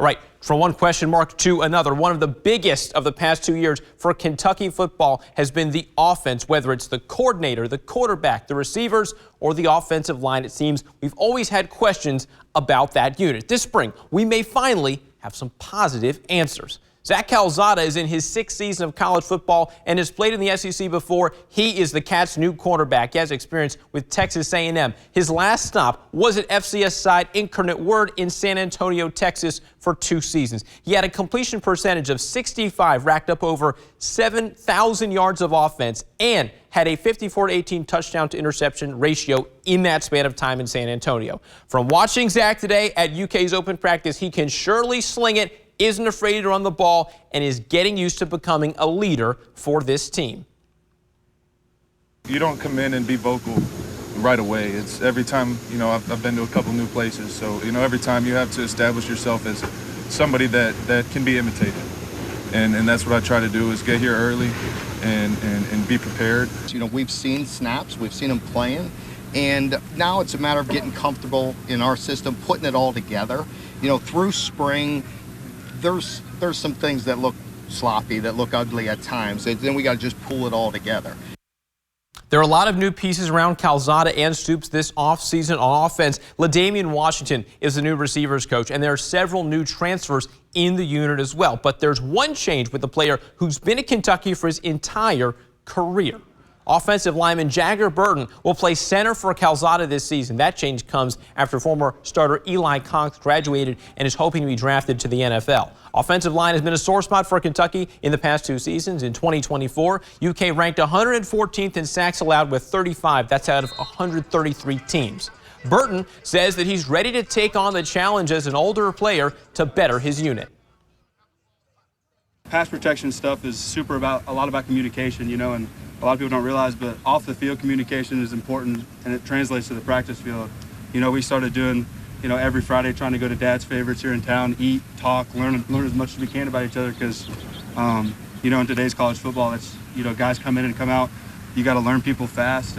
All right, from one question mark to another, one of the biggest of the past 2 years for Kentucky football has been the offense, whether it's the coordinator, the quarterback, the receivers, or the offensive line. It seems we've always had questions about that unit. This spring, we may finally have some positive answers. Zach Calzada is in his 6th season of college football and has played in the SEC before. He is the Cats' new cornerback. He has experience with Texas A&M. His last stop was at FCS side Incarnate Word in San Antonio, Texas for 2 seasons. He had a completion percentage of 65, racked up over 7,000 yards of offense, and had a 54-18 touchdown to interception ratio in that span of time in San Antonio. From watching Zach today at UK's open practice, he can surely sling it, isn't afraid to run the ball, and is getting used to becoming a leader for this team. You don't come in and be vocal right away. It's every time, I've been to a couple new places, so, every time you have to establish yourself as somebody that can be imitated. And that's what I try to do, is get here early and be prepared. We've seen snaps, we've seen them playing, and now it's a matter of getting comfortable in our system, putting it all together. Through spring, there's some things that look sloppy, that look ugly at times, and then we got to just pull it all together. There are a lot of new pieces around Calzada and Stoops this offseason on offense. LaDamian Washington is the new receivers coach, and there are several new transfers in the unit as well. But there's one change with the player who's been at Kentucky for his entire career. Offensive lineman Jagger Burton will play center for Calzada this season. That change comes after former starter Eli Cox graduated and is hoping to be drafted to the NFL. Offensive line has been a sore spot for Kentucky in the past 2 seasons. In 2024, UK ranked 114th in sacks allowed with 35. That's out of 133 teams. Burton says that he's ready to take on the challenge as an older player to better his unit. Pass protection stuff is a lot about communication, and a lot of people don't realize, but off the field communication is important, and it translates to the practice field. We started doing, every Friday trying to go to Dad's favorites here in town, eat, talk, learn as much as we can about each other, because, in today's college football, it's, guys come in and come out. You got to learn people fast.